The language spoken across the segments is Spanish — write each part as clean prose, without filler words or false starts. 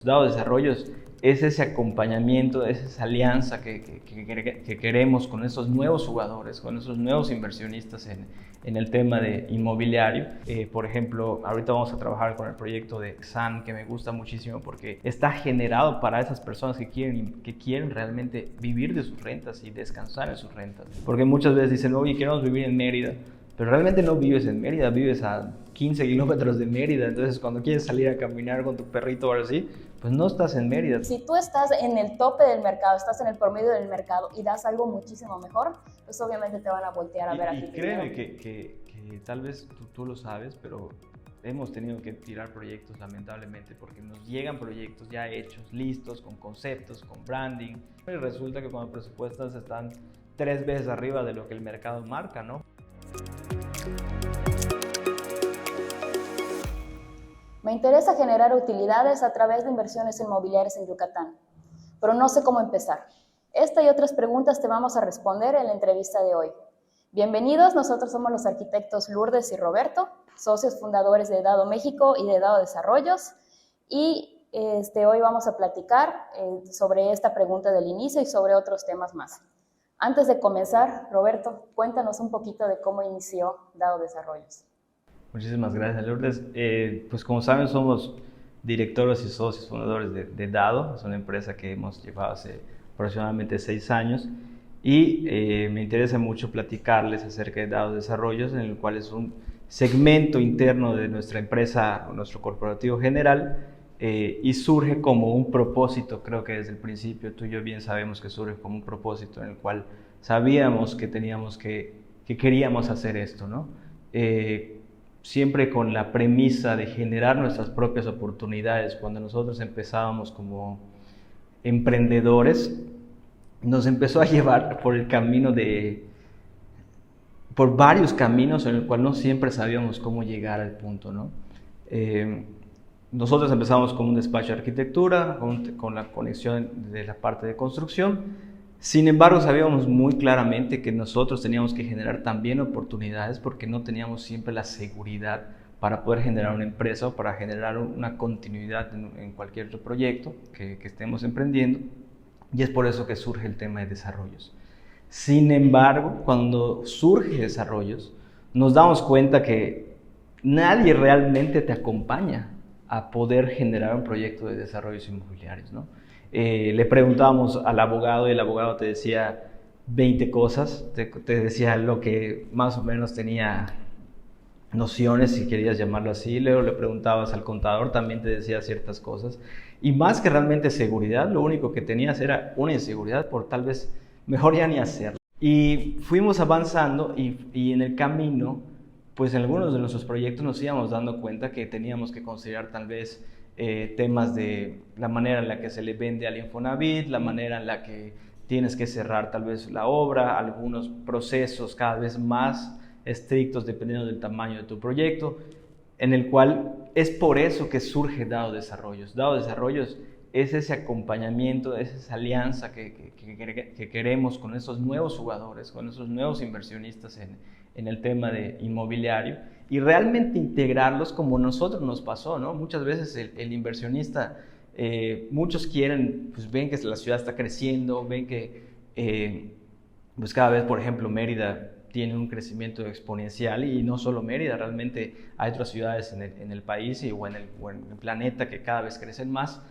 Dado Desarrollos es ese acompañamiento, es esa alianza que queremos con esos nuevos jugadores, con esos nuevos inversionistas en el tema de inmobiliario. Por ejemplo, ahorita vamos a trabajar con el proyecto de Xan, que me gusta muchísimo porque está generado para esas personas que quieren realmente vivir de sus rentas y descansar en sus rentas. Porque muchas veces dicen, oye, queremos vivir en Mérida, pero realmente no vives en Mérida, vives a 15 kilómetros de Mérida. Entonces, cuando quieres salir a caminar con tu perrito o algo así, pues no estás en Mérida. Si tú estás en el tope del mercado, estás en el promedio del mercado y das algo muchísimo mejor, pues obviamente te van a voltear a ver a ti. Y créeme que tal vez tú lo sabes, pero hemos tenido que tirar proyectos lamentablemente porque nos llegan proyectos ya hechos, listos, con conceptos, con branding. Y resulta que cuando presupuestas están 3 veces arriba de lo que el mercado marca, ¿no? Me interesa generar utilidades a través de inversiones inmobiliarias en Yucatán, pero no sé cómo empezar. Esta y otras preguntas te vamos a responder en la entrevista de hoy. Bienvenidos, nosotros somos los arquitectos Lourdes y Roberto, socios fundadores de Dado México y de Dado Desarrollos, y hoy vamos a platicar sobre esta pregunta del inicio y sobre otros temas más. Antes de comenzar, Roberto, cuéntanos un poquito de cómo inició Dado Desarrollos. Muchísimas gracias, Lourdes. Pues como saben, somos directores y socios fundadores de Dado. Es una empresa que hemos llevado hace aproximadamente 6 años y me interesa mucho platicarles acerca de Dado Desarrollos, en el cual es un segmento interno de nuestra empresa, nuestro corporativo general, y surge como un propósito. Creo que desde el principio tú y yo bien sabemos que surge como un propósito en el cual sabíamos que queríamos hacer esto, ¿no? Siempre con la premisa de generar nuestras propias oportunidades. Cuando nosotros empezábamos como emprendedores, nos empezó a llevar por el camino por varios caminos en el cual no siempre sabíamos cómo llegar al punto, ¿no? Nosotros empezamos con un despacho de arquitectura, con la conexión de la parte de construcción. Sin embargo, sabíamos muy claramente que nosotros teníamos que generar también oportunidades porque no teníamos siempre la seguridad para poder generar una empresa o para generar una continuidad en cualquier otro proyecto que estemos emprendiendo, y es por eso que surge el tema de desarrollos. Sin embargo, cuando surge desarrollos, nos damos cuenta que nadie realmente te acompaña a poder generar un proyecto de desarrollos inmobiliarios, ¿no? Le preguntábamos al abogado y el abogado te decía 20 cosas, te decía lo que más o menos tenía nociones, si querías llamarlo así. Luego le preguntabas al contador, también te decía ciertas cosas, y más que realmente seguridad, lo único que tenías era una inseguridad por tal vez mejor ya ni hacerlo. Y fuimos avanzando y en el camino, pues en algunos de nuestros proyectos nos íbamos dando cuenta que teníamos que considerar tal vez temas de la manera en la que se le vende al Infonavit, la manera en la que tienes que cerrar tal vez la obra, algunos procesos cada vez más estrictos dependiendo del tamaño de tu proyecto, en el cual es por eso que surge Dado Desarrollos. Dado Desarrollos es ese acompañamiento, es esa alianza que queremos con esos nuevos jugadores, con esos nuevos inversionistas en el tema de inmobiliario, y realmente integrarlos como nosotros nos pasó, ¿no? Muchas veces el inversionista, muchos quieren, pues ven que la ciudad está creciendo, ven que pues cada vez, por ejemplo, Mérida tiene un crecimiento exponencial, y no solo Mérida, realmente hay otras ciudades en el país o en el planeta que cada vez crecen más,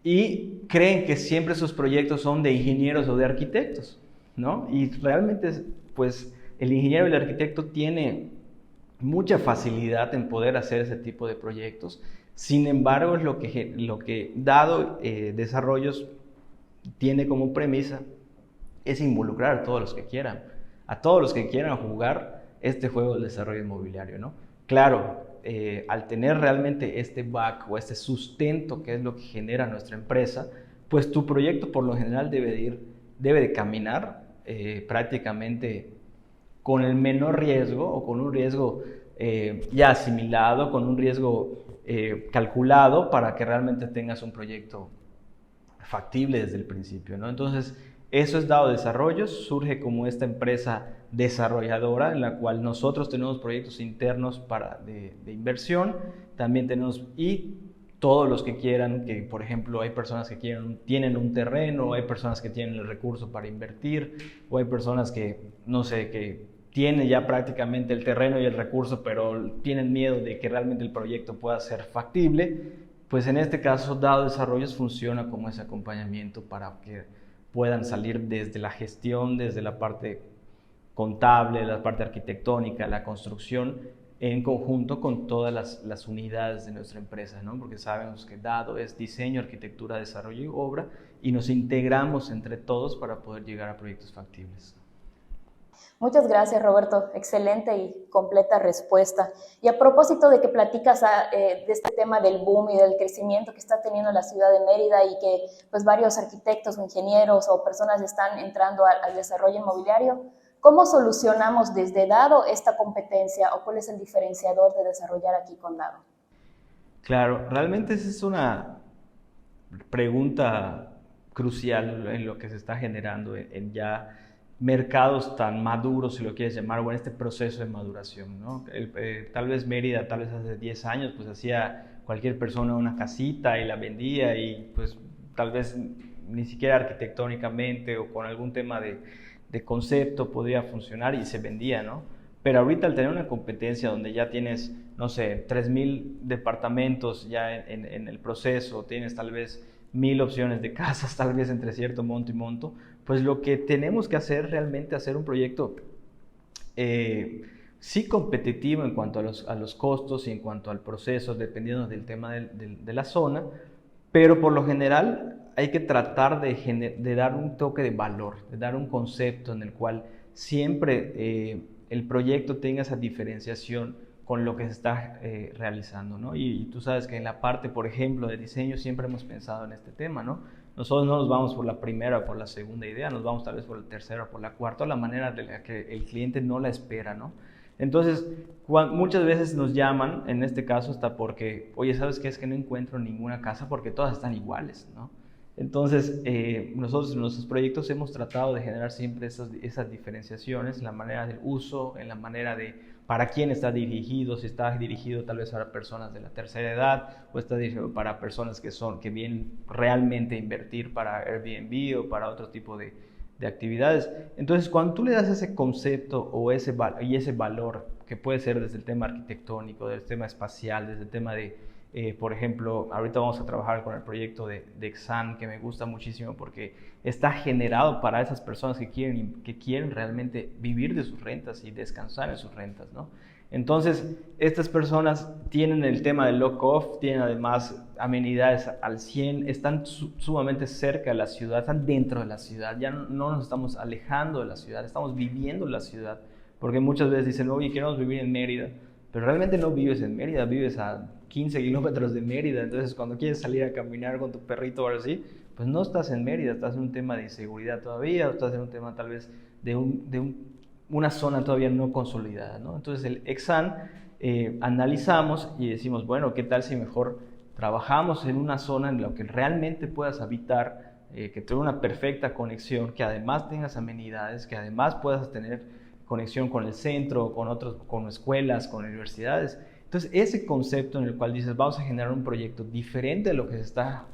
y creen que siempre sus proyectos son de ingenieros o de arquitectos, ¿no? Y realmente, pues, el ingeniero y el arquitecto tiene mucha facilidad en poder hacer ese tipo de proyectos. Sin embargo, lo que Dado Desarrollos tiene como premisa es involucrar a todos los que quieran jugar este juego del desarrollo inmobiliario, ¿no? Claro, al tener realmente este back o este sustento, que es lo que genera nuestra empresa, pues tu proyecto por lo general debe de caminar prácticamente con el menor riesgo, o con un riesgo ya asimilado, con un riesgo calculado, para que realmente tengas un proyecto factible desde el principio, ¿no? Entonces, eso es Dado Desarrollos. Surge como esta empresa desarrolladora en la cual nosotros tenemos proyectos internos de inversión, también tenemos, y todos los que quieran, que por ejemplo hay personas que tienen un terreno, hay personas que tienen el recurso para invertir, o hay personas que, no sé, que tienen ya prácticamente el terreno y el recurso, pero tienen miedo de que realmente el proyecto pueda ser factible. Pues en este caso, Dado Desarrollos funciona como ese acompañamiento para que puedan salir desde la gestión, desde la parte contable, la parte arquitectónica, la construcción, en conjunto con todas las unidades de nuestra empresa, ¿no? Porque sabemos que Dado es diseño, arquitectura, desarrollo y obra, y nos integramos entre todos para poder llegar a proyectos factibles. Muchas gracias, Roberto. Excelente y completa respuesta. Y a propósito de que platicas de este tema del boom y del crecimiento que está teniendo la ciudad de Mérida y que pues, varios arquitectos o ingenieros o personas están entrando al desarrollo inmobiliario, ¿cómo solucionamos desde Dado esta competencia o cuál es el diferenciador de desarrollar aquí con Dado? Claro, realmente esa es una pregunta crucial en lo que se está generando en ya mercados tan maduros, si lo quieres llamar, o en este proceso de maduración, ¿no? Tal vez Mérida, tal vez hace 10 años, pues hacía cualquier persona una casita y la vendía y pues tal vez ni siquiera arquitectónicamente o con algún tema de concepto podría funcionar y se vendía, ¿no? Pero ahorita al tener una competencia donde ya tienes, no sé, 3,000 departamentos ya en el proceso, tienes tal vez 1,000 opciones de casas, tal vez entre cierto monto y monto, pues lo que tenemos que hacer realmente es hacer un proyecto sí competitivo en cuanto a los costos y en cuanto al proceso, dependiendo del tema de la zona, pero por lo general hay que tratar de dar un toque de valor, de dar un concepto en el cual siempre el proyecto tenga esa diferenciación con lo que se está realizando, ¿no? Y tú sabes que en la parte, por ejemplo, de diseño siempre hemos pensado en este tema, ¿no? Nosotros no nos vamos por la primera o por la segunda idea, nos vamos tal vez por la tercera o por la cuarta, o la manera de la que el cliente no la espera, ¿no? Entonces, muchas veces nos llaman, en este caso hasta porque, oye, ¿sabes qué? Es que no encuentro ninguna casa porque todas están iguales, ¿no? Entonces, nosotros en nuestros proyectos hemos tratado de generar siempre esas diferenciaciones en la manera del uso, en la manera de para quién está dirigido, si está dirigido tal vez para personas de la tercera edad o está dirigido para personas que vienen realmente a invertir para Airbnb o para otro tipo de actividades. Entonces, cuando tú le das ese concepto o ese valor, que puede ser desde el tema arquitectónico, desde el tema espacial, desde el tema de por ejemplo, ahorita vamos a trabajar con el proyecto de Exan, que me gusta muchísimo porque está generado para esas personas que quieren realmente vivir de sus rentas y descansar en sus rentas, ¿no? Entonces, estas personas tienen el tema del lock-off, tienen además amenidades al 100, están sumamente cerca de la ciudad, están dentro de la ciudad, ya no nos estamos alejando de la ciudad, estamos viviendo en la ciudad, porque muchas veces dicen, oye, queremos vivir en Mérida, pero realmente no vives en Mérida, vives a 15 kilómetros de Mérida, entonces cuando quieres salir a caminar con tu perrito o algo así, pues no estás en Mérida, estás en un tema de inseguridad todavía, o estás en un tema tal vez de una zona todavía no consolidada, ¿no? Entonces el Exan analizamos y decimos, bueno, ¿qué tal si mejor trabajamos en una zona en la que realmente puedas habitar, que tenga una perfecta conexión, que además tengas amenidades, que además puedas tener conexión con el centro, con escuelas, con universidades? Entonces, ese concepto en el cual dices, vamos a generar un proyecto diferente a lo que se está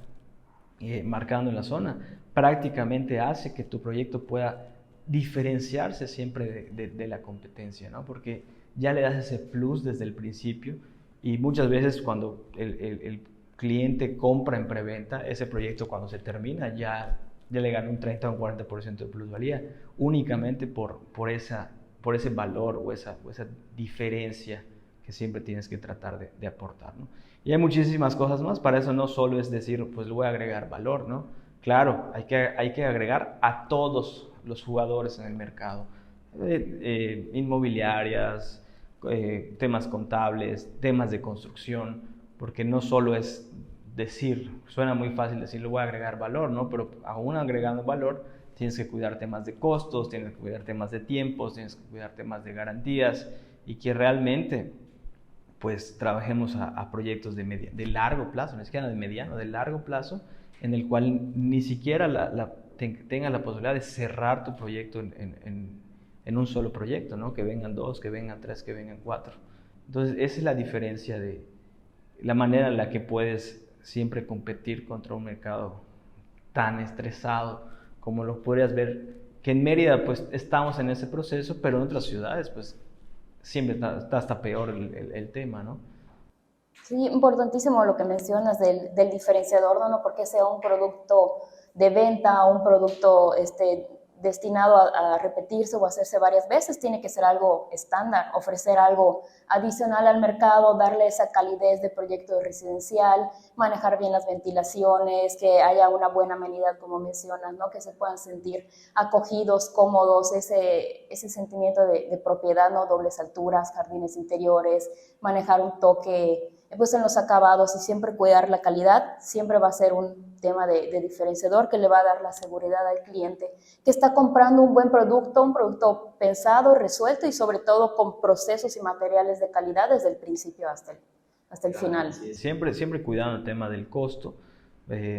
marcando en la zona, prácticamente hace que tu proyecto pueda diferenciarse siempre de la competencia, ¿no? Porque ya le das ese plus desde el principio y muchas veces cuando el cliente compra en preventa, ese proyecto cuando se termina ya le gana un 30 o un 40% de plusvalía, únicamente por ese valor o esa diferencia que siempre tienes que tratar de aportar, ¿no? Y hay muchísimas cosas más, para eso no solo es decir, pues le voy a agregar valor, ¿no? Claro, hay que agregar a todos los jugadores en el mercado, inmobiliarias, temas contables, temas de construcción, porque no solo es decir, suena muy fácil decir, le voy a agregar valor, ¿no? Pero aún agregando valor, tienes que cuidar temas de costos, tienes que cuidar temas de tiempos, tienes que cuidar temas de garantías y que realmente pues trabajemos a proyectos de largo plazo, no es que de mediano, de largo plazo, en el cual ni siquiera tenga la posibilidad de cerrar tu proyecto en un solo proyecto, ¿no? Que vengan 2, que vengan 3, que vengan 4. Entonces, esa es la diferencia de la manera en la que puedes siempre competir contra un mercado tan estresado como lo podrías ver, que en Mérida pues estamos en ese proceso, pero en otras ciudades pues siempre está hasta peor el tema, ¿no? Sí, importantísimo lo que mencionas del diferenciador, ¿no? No porque sea un producto de venta o un producto destinado a repetirse o a hacerse varias veces, tiene que ser algo estándar, ofrecer algo adicional al mercado, darle esa calidez de proyecto residencial, manejar bien las ventilaciones, que haya una buena amenidad, como mencionas, ¿no? Que se puedan sentir acogidos, cómodos, ese sentimiento de propiedad, ¿no? Dobles alturas, jardines interiores, manejar un toque pues en los acabados y siempre cuidar la calidad, siempre va a ser un tema de diferenciador que le va a dar la seguridad al cliente que está comprando un buen producto, un producto pensado, resuelto y sobre todo con procesos y materiales de calidad desde el principio hasta el final. Siempre cuidando el tema del costo.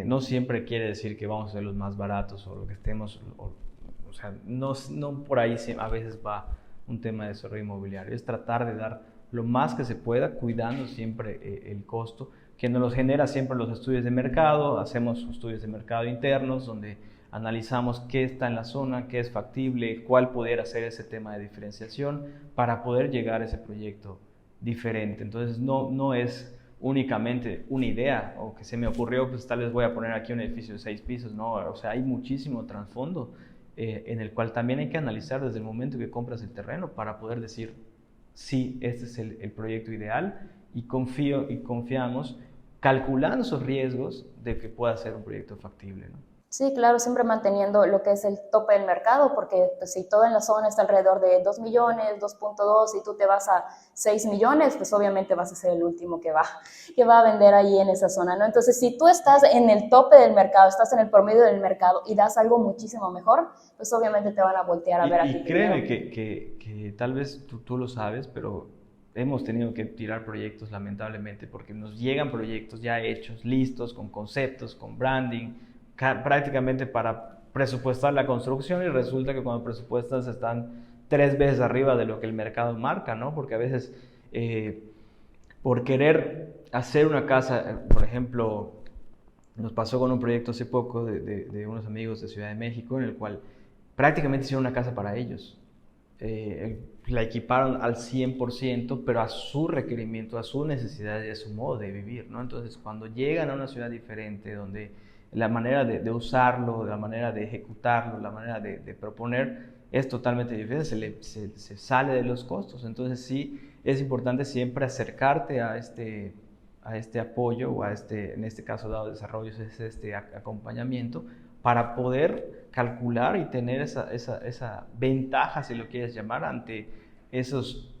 No siempre quiere decir que vamos a ser los más baratos o lo que estemos, o sea, no por ahí a veces va un tema de desarrollo inmobiliario, es tratar de dar lo más que se pueda, cuidando siempre el costo, que nos lo genera siempre los estudios de mercado. Hacemos estudios de mercado internos donde analizamos qué está en la zona, qué es factible, cuál poder hacer ese tema de diferenciación para poder llegar a ese proyecto diferente. Entonces no es únicamente una idea o que se me ocurrió, pues tal vez voy a poner aquí un edificio de 6 pisos, no, o sea, hay muchísimo trasfondo en el cual también hay que analizar desde el momento que compras el terreno para poder decir, sí, este es el proyecto ideal y confiamos calculando esos riesgos de que pueda ser un proyecto factible, ¿no? Sí, claro, siempre manteniendo lo que es el tope del mercado, porque pues, si todo en la zona está alrededor de 2 millones, 2.2 y tú te vas a 6 millones, pues obviamente vas a ser el último que va a vender ahí en esa zona, ¿no? Entonces, si tú estás en el tope del mercado, estás en el promedio del mercado y das algo muchísimo mejor, pues obviamente te van a voltear a ver a ti. Y créeme que tal vez tú lo sabes, pero hemos tenido que tirar proyectos lamentablemente porque nos llegan proyectos ya hechos, listos, con conceptos, con branding, prácticamente para presupuestar la construcción, y resulta que cuando presupuestas están 3 veces arriba de lo que el mercado marca, ¿no? Porque a veces por querer hacer una casa, por ejemplo, nos pasó con un proyecto hace poco de unos amigos de Ciudad de México en el cual prácticamente hicieron una casa para ellos. La equiparon al 100%, pero a su requerimiento, a su necesidad y a su modo de vivir, ¿no? Entonces, cuando llegan a una ciudad diferente, donde la manera de usarlo, la manera de ejecutarlo, la manera de proponer es totalmente diferente, se sale de los costos. Entonces, sí, es importante siempre acercarte a este apoyo o en este caso dado desarrollos, es acompañamiento para poder calcular y tener esa ventaja, si lo quieres llamar, ante esos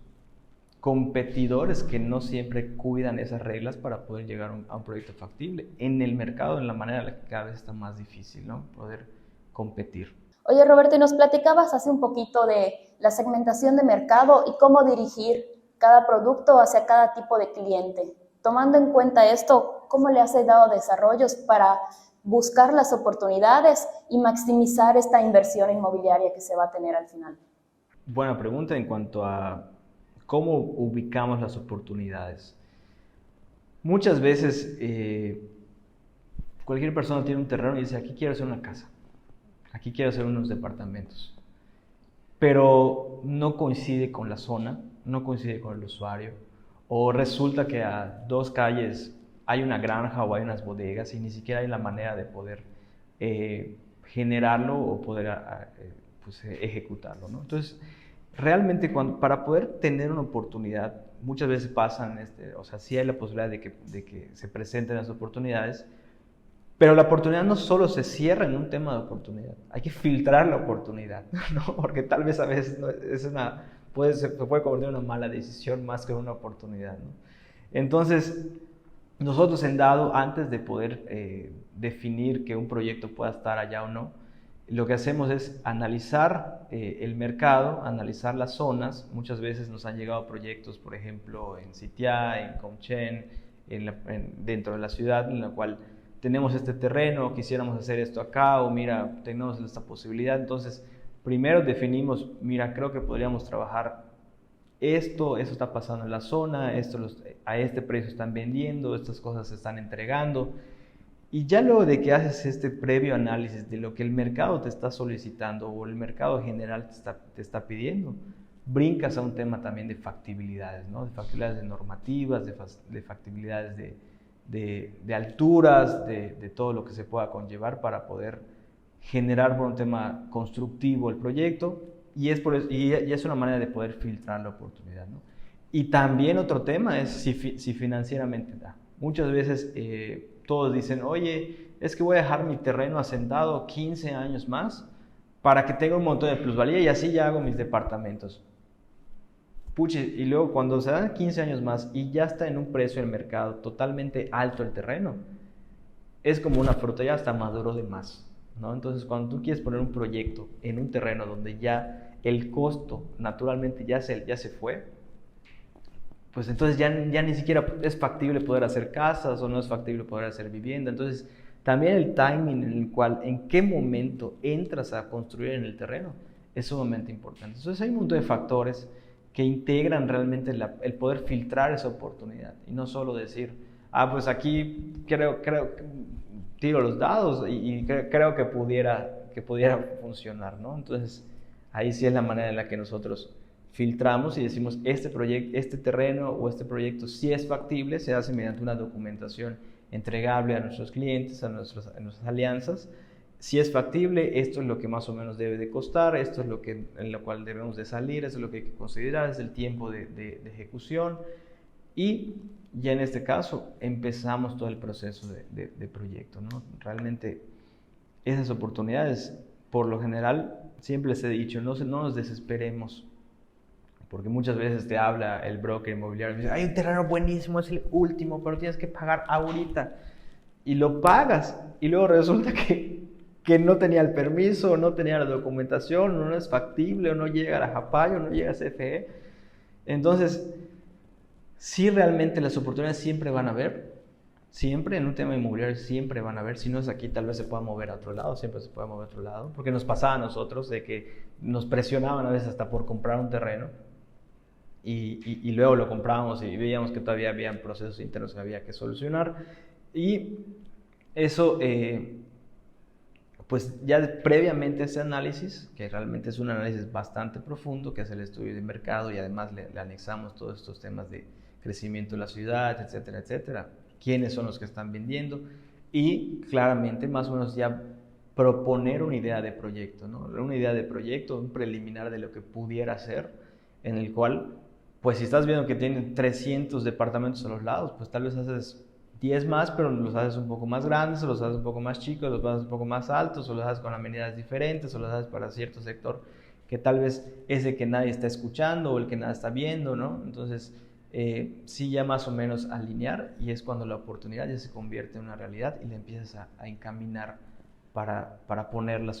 competidores que no siempre cuidan esas reglas para poder llegar a un proyecto factible en el mercado, en la manera en la que cada vez está más difícil, ¿no? Poder competir. Oye, Roberto, y nos platicabas hace un poquito de la segmentación de mercado y cómo dirigir cada producto hacia cada tipo de cliente. Tomando en cuenta esto, ¿cómo le has dado desarrollos para buscar las oportunidades y maximizar esta inversión inmobiliaria que se va a tener al final? Buena pregunta en cuanto a cómo ubicamos las oportunidades. Muchas veces cualquier persona tiene un terreno y dice, aquí quiero hacer una casa, aquí quiero hacer unos departamentos, pero no coincide con la zona, no coincide con el usuario, o resulta que a 2 calles hay una granja o hay unas bodegas y ni siquiera hay la manera de poder generarlo o poder ejecutarlo, ¿no? Entonces, realmente para poder tener una oportunidad, muchas veces pasan, o sea, sí hay la posibilidad de que se presenten las oportunidades, pero la oportunidad no solo se cierra en un tema de oportunidad, hay que filtrar la oportunidad, ¿no? Porque tal vez a veces se puede convertir en una mala decisión más que una oportunidad, ¿no? Entonces, nosotros en Dado, antes de poder definir que un proyecto pueda estar allá o no, lo que hacemos es analizar el mercado, analizar las zonas. Muchas veces nos han llegado proyectos, por ejemplo, en Sitiá, en Comchen, dentro de la ciudad, en la cual tenemos este terreno, quisiéramos hacer esto acá, o mira, tenemos esta posibilidad. Entonces, primero definimos, mira, creo que podríamos trabajar eso está pasando en la zona, a este precio están vendiendo, estas cosas se están entregando. Y ya luego de que haces este previo análisis de lo que el mercado te está solicitando o el mercado general te está pidiendo, brincas a un tema también de factibilidades, ¿no? De factibilidades de normativas, de factibilidades de alturas, de todo lo que se pueda conllevar para poder generar por un tema constructivo el proyecto, y es una manera de poder filtrar la oportunidad, ¿no? Y también otro tema es si financieramente da. Muchas veces todos dicen, oye, es que voy a dejar mi terreno asentado 15 años más para que tenga un montón de plusvalía y así ya hago mis departamentos. Puche, y luego cuando se dan 15 años más y ya está en un precio del mercado totalmente alto el terreno, es como una fruta, ya hasta maduró de más, ¿no? Entonces, cuando tú quieres poner un proyecto en un terreno donde ya el costo naturalmente ya se fue, pues entonces ya ni siquiera es factible poder hacer casas o no es factible poder hacer vivienda. Entonces, también el timing en qué momento entras a construir en el terreno es sumamente importante. Entonces, hay un montón de factores que integran realmente el poder filtrar esa oportunidad y no solo decir, pues aquí creo tiro los dados y creo que pudiera funcionar, ¿no? Entonces, ahí sí es la manera en la que nosotros filtramos y decimos este terreno o este proyecto sí es factible, se hace mediante una documentación entregable a nuestros clientes, a nuestras alianzas. Si es factible, esto es lo que más o menos debe de costar, esto es en lo cual debemos de salir, eso es lo que hay que considerar, es el tiempo de ejecución, y ya en este caso empezamos todo el proceso de proyecto, ¿no? Realmente esas oportunidades, por lo general, siempre les he dicho, no nos desesperemos, porque muchas veces te habla el broker inmobiliario y dice, hay un terreno buenísimo, es el último, pero tienes que pagar ahorita. Y lo pagas, y luego resulta que no tenía el permiso, o no tenía la documentación, o no es factible, o no llega a la JAPAI, o no llega a CFE. Entonces, sí, realmente las oportunidades siempre van a haber, siempre en un tema inmobiliario siempre van a haber. Si no es aquí, tal vez se pueda mover a otro lado, siempre se puede mover a otro lado, porque nos pasaba a nosotros de que nos presionaban a veces hasta por comprar un terreno, y luego lo comprábamos y veíamos que todavía había procesos internos que había que solucionar, y eso, pues ya previamente ese análisis, que realmente es un análisis bastante profundo, que es el estudio de mercado, y además le anexamos todos estos temas de crecimiento de la ciudad, etcétera, etcétera, quiénes son los que están vendiendo, y claramente más o menos ya proponer una idea de proyecto, ¿no? Una idea de proyecto, un preliminar de lo que pudiera ser, en el cual, pues si estás viendo que tienen 300 departamentos a los lados, pues tal vez haces 10 más, pero los haces un poco más grandes, o los haces un poco más chicos, los haces un poco más altos, o los haces con amenidades diferentes, o los haces para cierto sector que tal vez es el que nadie está escuchando o el que nadie está viendo, ¿no? Entonces, sí, ya más o menos alinear, y es cuando la oportunidad ya se convierte en una realidad y la empiezas a encaminar para ponerla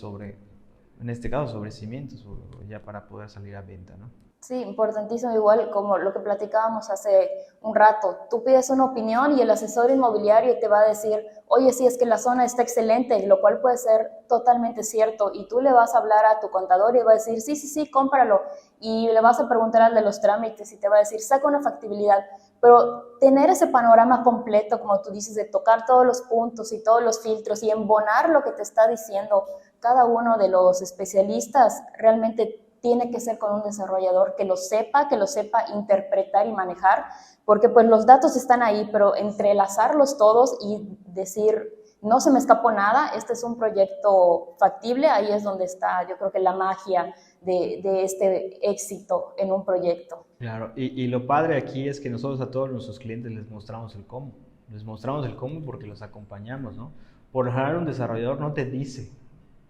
en este caso, sobre cimientos, o ya para poder salir a venta, ¿no? Sí, importantísimo, igual como lo que platicábamos hace un rato. Tú pides una opinión y el asesor inmobiliario te va a decir, oye, sí, es que la zona está excelente, lo cual puede ser totalmente cierto, y tú le vas a hablar a tu contador y va a decir, sí, cómpralo, y le vas a preguntar al de los trámites y te va a decir, saca una factibilidad. Pero tener ese panorama completo, como tú dices, de tocar todos los puntos y todos los filtros y embonar lo que te está diciendo cada uno de los especialistas, realmente tiene que ser con un desarrollador que lo sepa interpretar y manejar, porque pues los datos están ahí, pero entrelazarlos todos y decir, no se me escapó nada, este es un proyecto factible, ahí es donde está, yo creo que la magia de este éxito en un proyecto. Claro, y lo padre aquí es que nosotros a todos nuestros clientes les mostramos el cómo. Les mostramos el cómo porque los acompañamos, ¿no? Por lo general un desarrollador no te dice,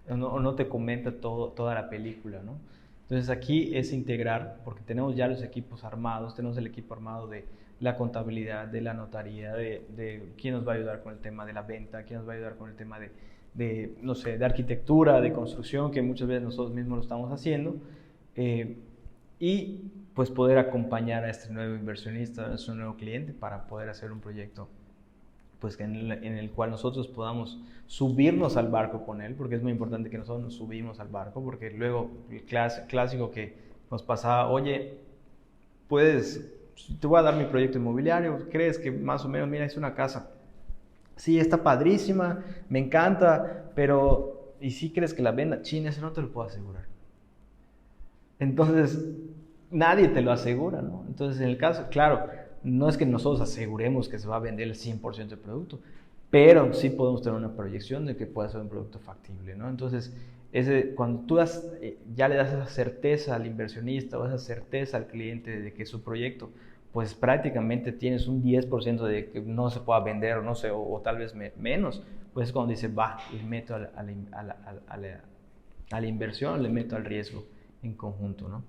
o no te comenta toda la película, ¿no? Entonces aquí es integrar, porque tenemos ya los equipos armados, tenemos el equipo armado de la contabilidad, de la notaría, de quién nos va a ayudar con el tema de la venta, quién nos va a ayudar con el tema no sé, de arquitectura, de construcción, que muchas veces nosotros mismos lo estamos haciendo, y pues poder acompañar a este nuevo inversionista, a este nuevo cliente, para poder hacer un proyecto pues en el cual nosotros podamos subirnos al barco con él, porque es muy importante que nosotros nos subimos al barco, porque luego el clásico que nos pasaba, oye, te voy a dar mi proyecto inmobiliario, crees que más o menos, mira, es una casa, sí, está padrísima, me encanta, pero, ¿y si crees que la venda? Chin, eso no te lo puedo asegurar. Entonces, nadie te lo asegura, ¿no? Entonces, en el caso, claro, no es que nosotros aseguremos que se va a vender el 100% del producto, pero sí podemos tener una proyección de que pueda ser un producto factible, ¿no? Entonces, cuando tú ya le das esa certeza al inversionista o esa certeza al cliente de que su proyecto, pues prácticamente tienes un 10% de que no se pueda vender o no sé, o tal vez menos, pues es cuando dice, va, le meto a la inversión, le meto al riesgo en conjunto, ¿no?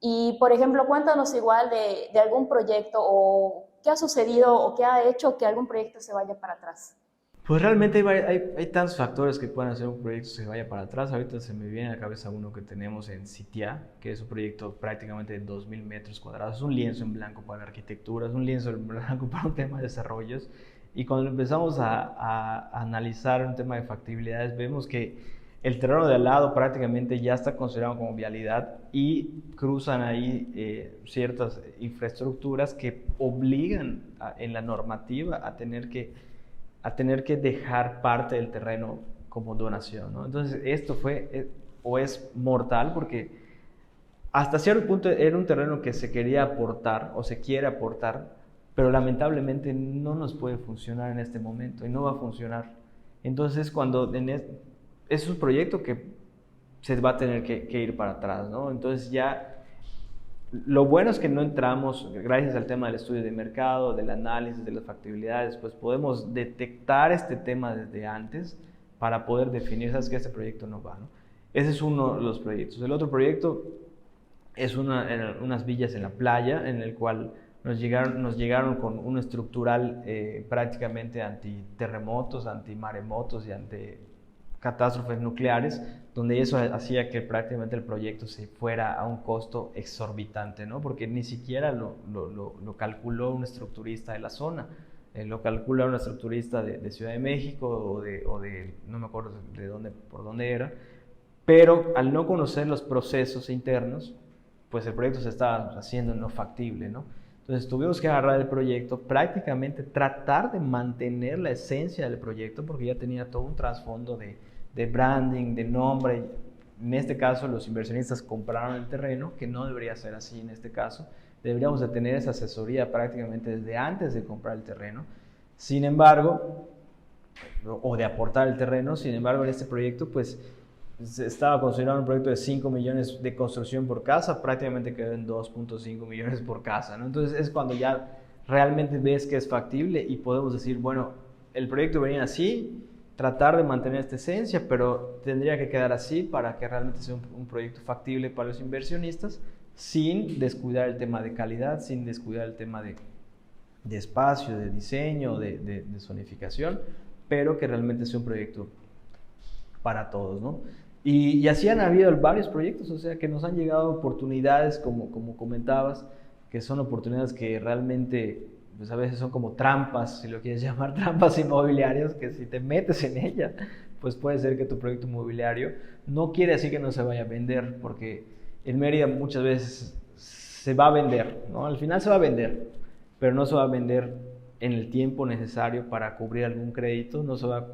Y, por ejemplo, cuéntanos igual de algún proyecto o qué ha sucedido o qué ha hecho que algún proyecto se vaya para atrás. Pues realmente hay tantos factores que pueden hacer un proyecto se vaya para atrás. Ahorita se me viene a la cabeza uno que tenemos en Sitia, que es un proyecto prácticamente de 2,000 metros cuadrados. Es un lienzo en blanco para la arquitectura, es un lienzo en blanco para un tema de desarrollos. Y cuando empezamos a analizar un tema de factibilidades, vemos que el terreno de al lado prácticamente ya está considerado como vialidad y cruzan ahí ciertas infraestructuras que obligan en la normativa a tener que dejar parte del terreno como donación, ¿no? Entonces esto es mortal porque hasta cierto punto era un terreno que se quería aportar o se quiere aportar, pero lamentablemente no nos puede funcionar en este momento y no va a funcionar. Entonces es un proyecto que se va a tener que ir para atrás, ¿no? Entonces ya lo bueno es que no entramos, gracias al tema del estudio de mercado, del análisis de las factibilidades, pues podemos detectar este tema desde antes para poder definir, sabes que este proyecto no va, ¿no? Ese es uno de los proyectos. El otro proyecto es unas villas en la playa, en el cual nos llegaron con un estructural prácticamente anti-terremotos, anti-maremotos y catástrofes nucleares, donde eso hacía que prácticamente el proyecto se fuera a un costo exorbitante, ¿no? Porque ni siquiera lo calculó un estructurista de la zona, lo calcula un estructurista de Ciudad de México o de no me acuerdo por dónde era, pero al no conocer los procesos internos, pues el proyecto se estaba haciendo no factible, ¿no? Entonces tuvimos que agarrar el proyecto, prácticamente tratar de mantener la esencia del proyecto, porque ya tenía todo un trasfondo de branding, de nombre. En este caso los inversionistas compraron el terreno, que no debería ser así en este caso. Deberíamos de tener esa asesoría prácticamente desde antes de comprar el terreno. Sin embargo, o de aportar el terreno, sin embargo en este proyecto pues se estaba considerando un proyecto de 5 millones de construcción por casa, prácticamente quedó en 2.5 millones por casa, ¿no? Entonces es cuando ya realmente ves que es factible y podemos decir, bueno, el proyecto venía así, tratar de mantener esta esencia, pero tendría que quedar así para que realmente sea un proyecto factible para los inversionistas, sin descuidar el tema de calidad, sin descuidar el tema de espacio, de diseño, de zonificación, pero que realmente sea un proyecto para todos, ¿no? Y así han habido varios proyectos, o sea, que nos han llegado oportunidades, como comentabas, que son oportunidades que realmente, pues a veces son como trampas, si lo quieres llamar trampas inmobiliarias, que si te metes en ella, pues puede ser que tu proyecto inmobiliario no quiere decir que no se vaya a vender, porque en Mérida muchas veces se va a vender, ¿no? Al final se va a vender, pero no se va a vender en el tiempo necesario para cubrir algún crédito, no se va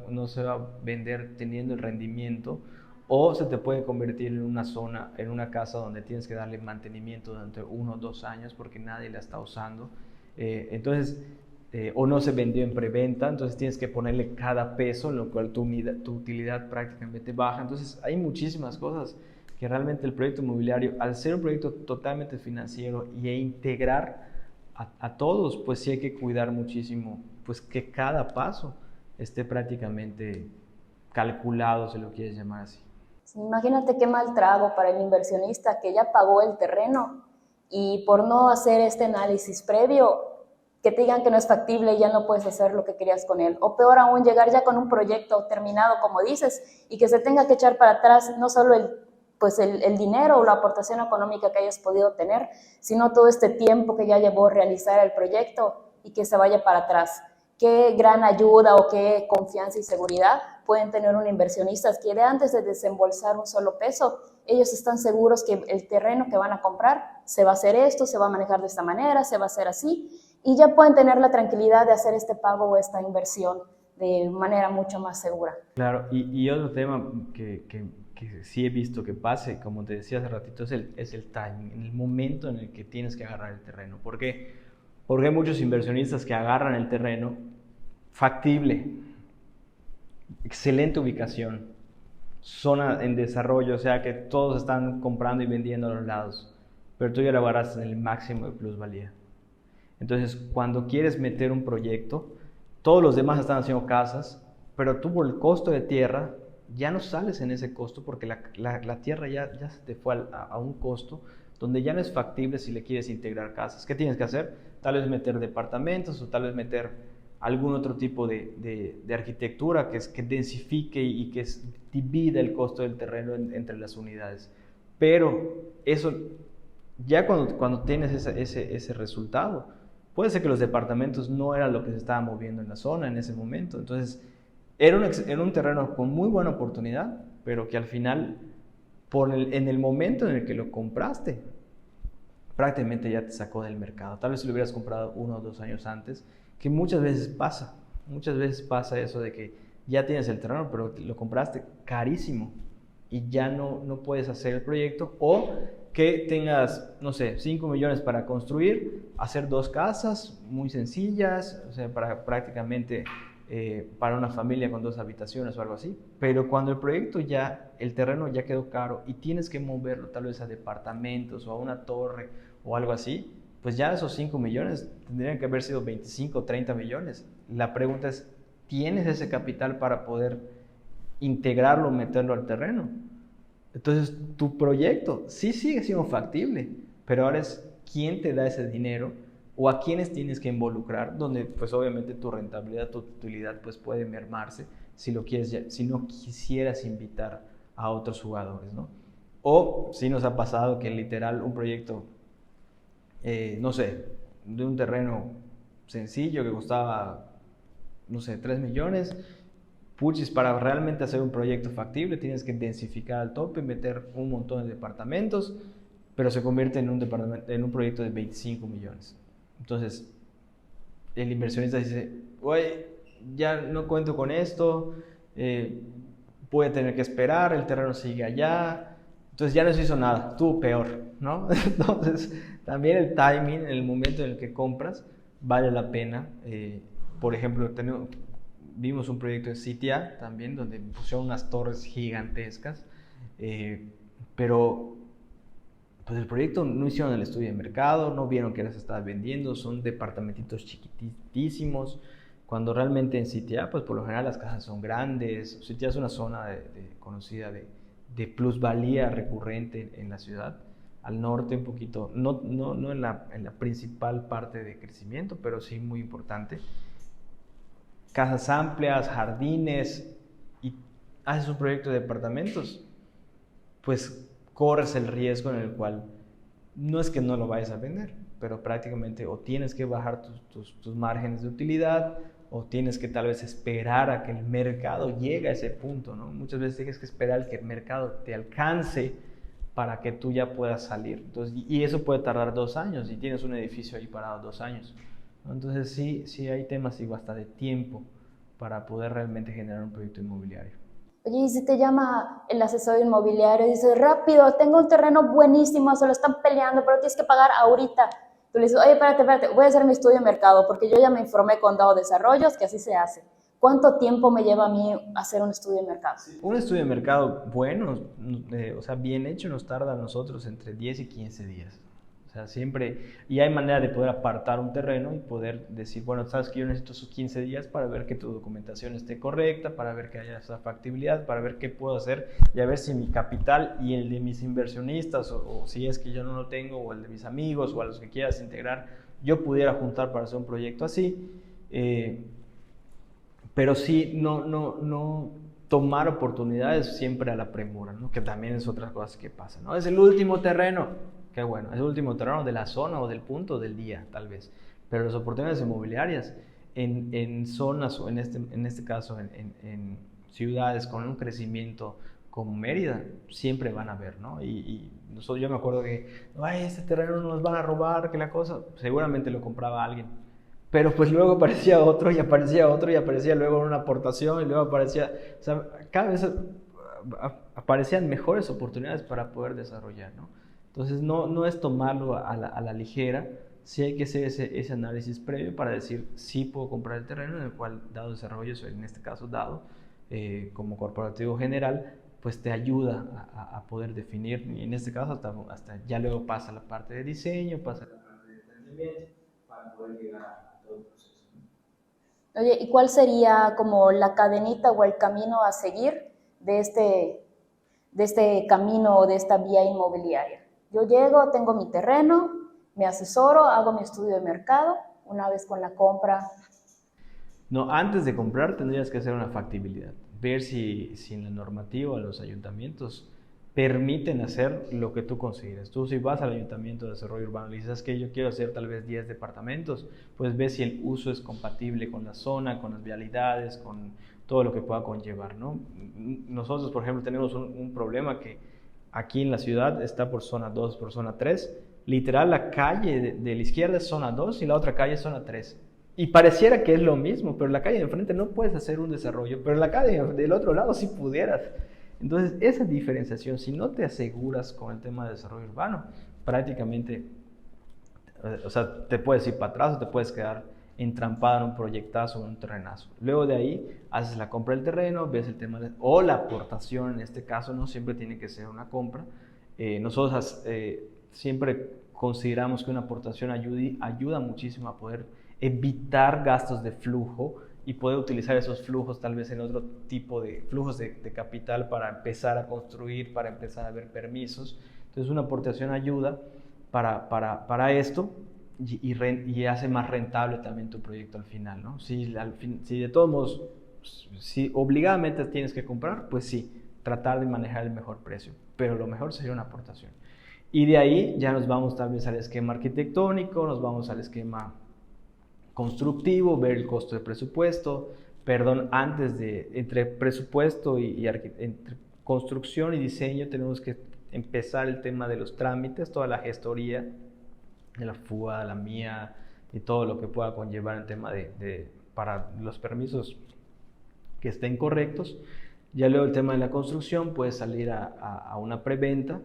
a vender teniendo el rendimiento, o se te puede convertir en una zona, en una casa donde tienes que darle mantenimiento durante 1 o 2 años porque nadie la está usando. O no se vendió en preventa, entonces tienes que ponerle cada peso, en lo cual tu utilidad prácticamente baja. Entonces hay muchísimas cosas que realmente el proyecto inmobiliario, al ser un proyecto totalmente financiero e integrar a todos, pues sí hay que cuidar muchísimo, pues que cada paso esté prácticamente calculado, si lo quieres llamar así. Sí, imagínate qué mal trago para el inversionista que ya pagó el terreno y por no hacer este análisis previo, que te digan que no es factible y ya no puedes hacer lo que querías con él. O peor aún, llegar ya con un proyecto terminado, como dices, y que se tenga que echar para atrás no solo el dinero o la aportación económica que hayas podido tener, sino todo este tiempo que ya llevó realizar el proyecto y que se vaya para atrás. qué gran ayuda o qué confianza y seguridad pueden tener un inversionista que de antes de desembolsar un solo peso, ellos están seguros que el terreno que van a comprar se va a hacer esto, se va a manejar de esta manera, se va a hacer así, y ya pueden tener la tranquilidad de hacer este pago o esta inversión de manera mucho más segura. Claro, y otro tema que sí he visto que pase, como te decía hace ratito, es el timing, en el momento en el que tienes que agarrar el terreno. ¿Por qué? Porque hay muchos inversionistas que agarran el terreno factible, excelente ubicación, zona en desarrollo, o sea que todos están comprando y vendiendo a los lados, pero tú ya lo agarraste en el máximo de plusvalía. Entonces, cuando quieres meter un proyecto, todos los demás están haciendo casas, pero tú por el costo de tierra ya no sales en ese costo porque la tierra ya se te fue a un costo donde ya no es factible si le quieres integrar casas. ¿Qué tienes que hacer? Tal vez meter departamentos o tal vez meter algún otro tipo de arquitectura que densifique y que divida el costo del terreno entre las unidades. Pero eso, ya cuando tienes ese resultado, puede ser que los departamentos no eran lo que se estaba moviendo en la zona en ese momento. Entonces, era un terreno con muy buena oportunidad, pero que al final, en el momento en el que lo compraste, prácticamente ya te sacó del mercado. Tal vez si lo hubieras comprado 1 o 2 años antes, que muchas veces pasa eso de que ya tienes el terreno, pero lo compraste carísimo y ya no puedes hacer el proyecto, o que tengas, no sé, 5 millones para construir, hacer 2 casas muy sencillas, o sea, prácticamente para una familia con 2 habitaciones o algo así, pero cuando el proyecto el terreno ya quedó caro y tienes que moverlo tal vez a departamentos o a una torre o algo así, pues ya esos 5 millones tendrían que haber sido 25 o 30 millones. La pregunta es, ¿tienes ese capital para poder integrarlo, meterlo al terreno? Entonces, tu proyecto sí sigue siendo factible, pero ahora es quién te da ese dinero o a quiénes tienes que involucrar, donde pues obviamente tu rentabilidad, tu utilidad pues puede mermarse si no quisieras invitar a otros jugadores, ¿no? O si nos ha pasado que literal un proyecto, no sé, de un terreno sencillo que costaba, no sé, 3 millones, puchis, para realmente hacer un proyecto factible tienes que densificar al tope, meter un montón de departamentos, pero se convierte en un proyecto de 25 millones. Entonces, el inversionista dice, oye, ya no cuento con esto, voy a tener que esperar, el terreno sigue allá, entonces ya no se hizo nada, estuvo peor, ¿no? Entonces, también el timing, en el momento en el que compras, vale la pena. Por ejemplo, vimos un proyecto de CTA también, donde pusieron unas torres gigantescas, pero pues el proyecto no hicieron el estudio de mercado, no vieron que las estaba vendiendo, son departamentitos chiquitísimos, cuando realmente en CTA, pues por lo general las casas son grandes. CTA es una zona conocida de plusvalía recurrente en la ciudad, al norte un poquito, no en la principal parte de crecimiento, pero sí muy importante. Casas amplias, jardines, y haces un proyecto de departamentos, pues corres el riesgo en el cual no es que no lo vayas a vender, pero prácticamente o tienes que bajar tus márgenes de utilidad, o tienes que tal vez esperar a que el mercado llegue a ese punto, ¿no? Muchas veces tienes que esperar que el mercado te alcance para que tú ya puedas salir. Entonces, y eso puede tardar 2 años, y tienes un edificio ahí parado 2 años. Entonces sí hay temas y hasta de tiempo para poder realmente generar un proyecto inmobiliario. Oye, y si te llama el asesor inmobiliario y dice, rápido, tengo un terreno buenísimo, se lo están peleando, pero tienes que pagar ahorita. Tú le dices, oye, espérate, voy a hacer mi estudio de mercado, porque yo ya me informé con Dao Desarrollos que así se hace. ¿Cuánto tiempo me lleva a mí hacer un estudio de mercado? Un estudio de mercado bueno, o sea, bien hecho, nos tarda a nosotros entre 10 y 15 días. O sea, siempre, y hay manera de poder apartar un terreno y poder decir, bueno, sabes que yo necesito esos 15 días para ver que tu documentación esté correcta, para ver que haya esa factibilidad, para ver qué puedo hacer y a ver si mi capital y el de mis inversionistas, o si es que yo no lo tengo, o el de mis amigos, o a los que quieras integrar, yo pudiera juntar para hacer un proyecto así. Pero sí, no tomar oportunidades siempre a la premura, ¿no? Que también es otra cosa que pasa, ¿no? Es el último terreno. Qué bueno, es el último terreno de la zona o del punto del día, tal vez. Pero las oportunidades inmobiliarias en zonas, o en este caso en ciudades con un crecimiento como Mérida, siempre van a ver, ¿no? Y nosotros, yo me acuerdo que, ay, este terreno nos van a robar, que la cosa, seguramente lo compraba alguien. Pero pues luego aparecía otro y aparecía otro y aparecía luego una aportación y luego aparecía, o sea, cada vez aparecían mejores oportunidades para poder desarrollar, ¿no? Entonces no es tomarlo a la ligera, sí hay que hacer ese análisis previo para decir, sí puedo comprar el terreno en el cual dado desarrollo, en este caso dado, como corporativo general, pues te ayuda a poder definir, y en este caso hasta ya luego pasa la parte de diseño, pasa la parte de planeamiento, para poder llegar a todo el proceso. Oye, ¿y cuál sería como la cadenita o el camino a seguir de este camino o de esta vía inmobiliaria? Yo llego, tengo mi terreno, me asesoro, hago mi estudio de mercado, una vez con la compra. No, antes de comprar tendrías que hacer una factibilidad, ver si en la normativa o los ayuntamientos permiten hacer lo que tú consideres. Tú si vas al ayuntamiento de desarrollo urbano y dices que yo quiero hacer tal vez 10 departamentos, pues ves si el uso es compatible con la zona, con las vialidades, con todo lo que pueda conllevar, ¿no? Nosotros, por ejemplo, tenemos un problema que aquí en la ciudad está por zona 2, por zona 3. Literal, la calle de la izquierda es zona 2 y la otra calle es zona 3. Y pareciera que es lo mismo, pero la calle de enfrente no puedes hacer un desarrollo, pero la calle del otro lado sí pudieras. Entonces, esa diferenciación, si no te aseguras con el tema de desarrollo urbano, prácticamente, o sea, te puedes ir para atrás o te puedes quedar entrampada en un proyectazo o en un terrenazo. Luego de ahí, haces la compra del terreno, ves el tema o la aportación, en este caso, no siempre tiene que ser una compra. Nosotros siempre consideramos que una aportación ayuda muchísimo a poder evitar gastos de flujo y poder utilizar esos flujos tal vez en otro tipo de flujos de capital para empezar a construir, para empezar a ver permisos. Entonces una aportación ayuda para esto y hace más rentable también tu proyecto al final, ¿no? Si de todos modos, si obligadamente tienes que comprar, pues sí, tratar de manejar el mejor precio, pero lo mejor sería una aportación. Y de ahí ya nos vamos tal vez al esquema arquitectónico, nos vamos al esquema constructivo, ver el costo de presupuesto, entre presupuesto entre construcción y diseño tenemos que empezar el tema de los trámites, toda la gestoría de la FUA, la mía y todo lo que pueda conllevar el tema para los permisos que estén correctos. Ya luego el tema de la construcción puede salir a una preventa,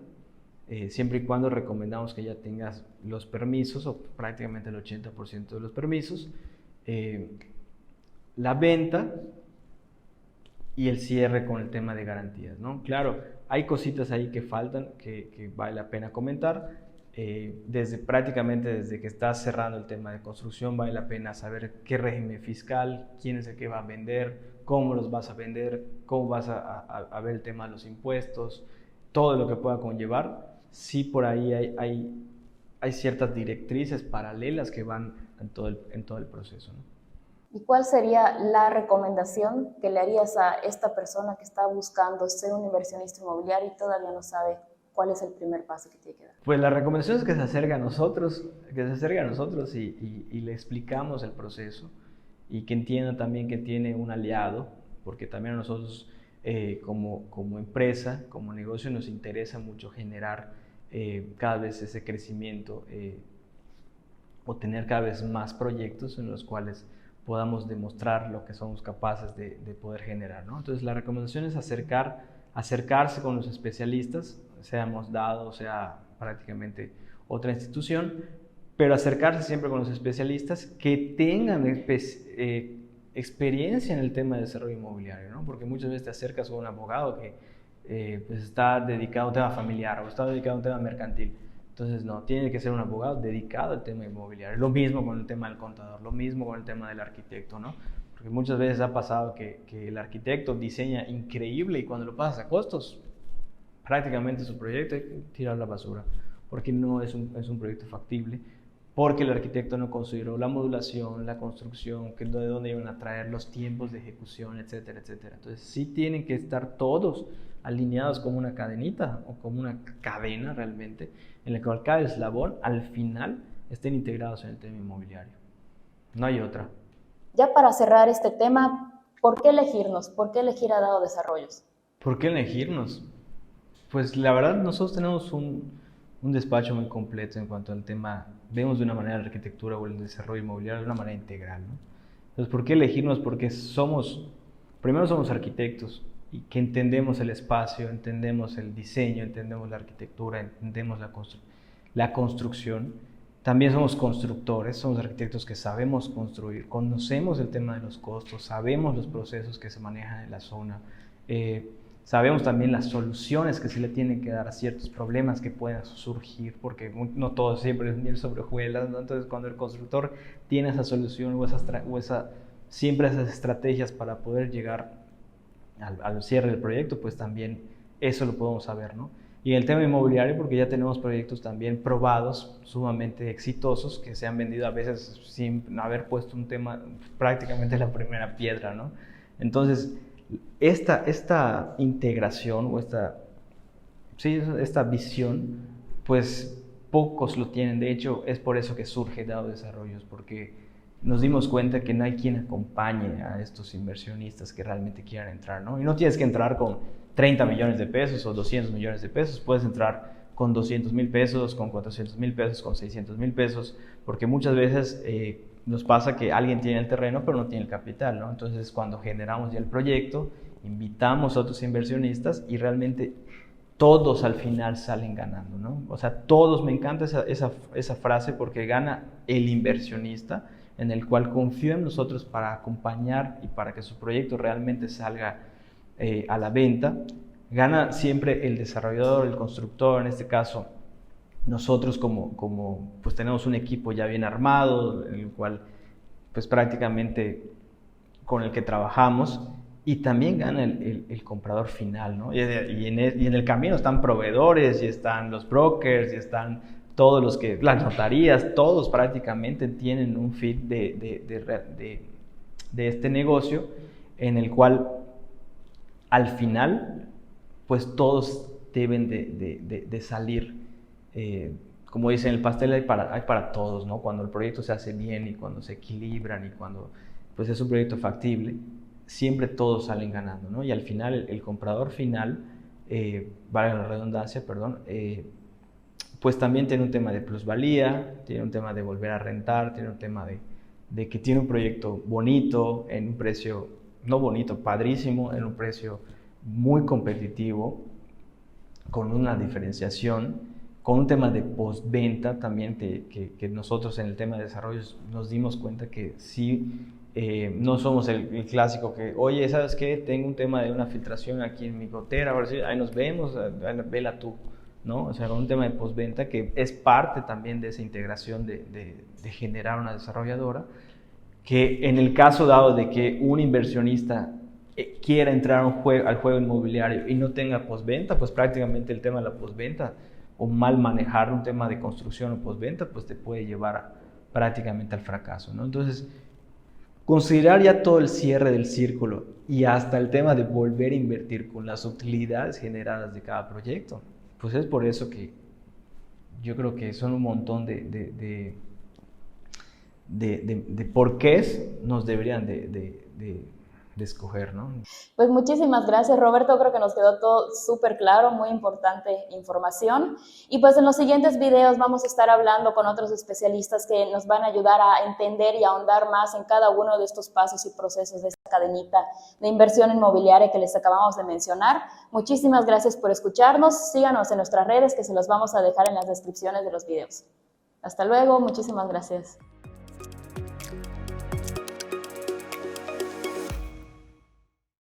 siempre y cuando recomendamos que ya tengas los permisos o prácticamente el 80% de los permisos, la venta y el cierre con el tema de garantías, ¿no? Claro, hay cositas ahí que faltan que vale la pena comentar. Prácticamente desde que estás cerrando el tema de construcción vale la pena saber qué régimen fiscal, quién es el que va a vender, cómo los vas a vender, cómo vas a ver el tema de los impuestos, todo lo que pueda conllevar. Sí, por ahí hay ciertas directrices paralelas que van en todo el proceso, ¿no? ¿Y cuál sería la recomendación que le harías a esta persona que está buscando ser un inversionista inmobiliario y todavía no sabe cuál es el primer paso que tiene que dar? Pues la recomendación es que se acerque a nosotros, y le explicamos el proceso y que entienda también que tiene un aliado, porque también a nosotros como empresa, como negocio, nos interesa mucho generar cada vez ese crecimiento o tener cada vez más proyectos en los cuales podamos demostrar lo que somos capaces de poder generar, ¿no? Entonces la recomendación es acercarse con los especialistas, seamos dado, sea prácticamente otra institución, pero acercarse siempre con los especialistas que tengan experiencia en el tema de desarrollo inmobiliario, ¿no? Porque muchas veces te acercas con un abogado que pues está dedicado a un tema familiar o está dedicado a un tema mercantil. Entonces, no, tiene que ser un abogado dedicado al tema inmobiliario. Lo mismo con el tema del contador, lo mismo con el tema del arquitecto, ¿no? Porque muchas veces ha pasado que el arquitecto diseña increíble y cuando lo pasas a costos, prácticamente su proyecto hay que tirar a la basura, porque no es un proyecto factible, porque el arquitecto no consideró la modulación, la construcción, de dónde iban a traer los tiempos de ejecución, etcétera, etcétera. Entonces, sí tienen que estar todos alineados como una cadenita o como una cadena realmente, en la cual cada eslabón al final estén integrados en el tema inmobiliario. No hay otra. Ya para cerrar este tema, ¿por qué elegirnos? ¿Por qué elegir a Dado Desarrollos? ¿Por qué elegirnos? Pues la verdad nosotros tenemos un despacho muy completo en cuanto al tema, vemos de una manera la arquitectura o el desarrollo inmobiliario de una manera integral, ¿no? Entonces, ¿por qué elegirnos? Porque primero somos arquitectos y que entendemos el espacio, entendemos el diseño, entendemos la arquitectura, entendemos la construcción. También somos constructores, somos arquitectos que sabemos construir, conocemos el tema de los costos, sabemos los procesos que se manejan en la zona, sabemos también las soluciones que se le tienen que dar a ciertos problemas que puedan surgir, porque no todo siempre es miel sobre hojuelas, ¿no? Entonces, cuando el constructor tiene esa solución siempre esas estrategias para poder llegar al cierre del proyecto, pues también eso lo podemos saber, ¿no? Y en el tema inmobiliario, porque ya tenemos proyectos también probados, sumamente exitosos, que se han vendido a veces sin haber puesto un tema, prácticamente la primera piedra, ¿no? Entonces, esta integración o esta visión, pues pocos lo tienen. De hecho, es por eso que surge Dado Desarrollos, porque nos dimos cuenta que no hay quien acompañe a estos inversionistas que realmente quieran entrar, ¿no? Y no tienes que entrar con 30 millones de pesos o 200 millones de pesos, puedes entrar con 200,000 pesos, con 400,000 pesos, con 600,000 pesos, porque muchas veces nos pasa que alguien tiene el terreno pero no tiene el capital, ¿no? Entonces, cuando generamos ya el proyecto, invitamos a otros inversionistas y realmente todos al final salen ganando, ¿no? O sea, todos, me encanta esa frase, porque gana el inversionista, en el cual confío en nosotros para acompañar y para que su proyecto realmente salga a la venta. Gana siempre el desarrollador, el constructor, en este caso nosotros pues tenemos un equipo ya bien armado, en el cual pues prácticamente con el que trabajamos, y también gana el comprador final, ¿no? Y en el camino están proveedores, y están los brokers, y están todos las notarías, todos prácticamente tienen un feed de este negocio, en el cual al final pues todos deben de salir, como dicen, el pastel hay para todos, ¿no? Cuando el proyecto se hace bien y cuando se equilibran y cuando pues es un proyecto factible, siempre todos salen ganando, ¿no? Y al final el comprador final, vale la redundancia, perdón, pues también tiene un tema de plusvalía, tiene un tema de volver a rentar, tiene un tema de que tiene un proyecto bonito, en un precio, no bonito, padrísimo, en un precio muy competitivo, con una diferenciación, con un tema de postventa también, que nosotros en el tema de desarrollos nos dimos cuenta que sí, no somos el clásico que, oye, ¿sabes qué? Tengo un tema de una filtración aquí en mi gotera, ahora sí, ahí nos vemos, vela tú, ¿no? O sea, con un tema de postventa que es parte también de esa integración de generar una desarrolladora, que en el caso dado de que un inversionista quiera entrar al juego inmobiliario y no tenga postventa, pues prácticamente el tema de la postventa o mal manejar un tema de construcción o postventa, pues te puede llevar prácticamente al fracaso, ¿no? Entonces, considerar ya todo el cierre del círculo y hasta el tema de volver a invertir con las utilidades generadas de cada proyecto, pues es por eso que yo creo que son un montón de porqués nos deberían de escoger, ¿no? Pues muchísimas gracias, Roberto. Creo que nos quedó todo súper claro, muy importante información. Y pues en los siguientes videos vamos a estar hablando con otros especialistas que nos van a ayudar a entender y a ahondar más en cada uno de estos pasos y procesos de esta cadenita de inversión inmobiliaria que les acabamos de mencionar. Muchísimas gracias por escucharnos. Síganos en nuestras redes, que se los vamos a dejar en las descripciones de los videos. Hasta luego, muchísimas gracias.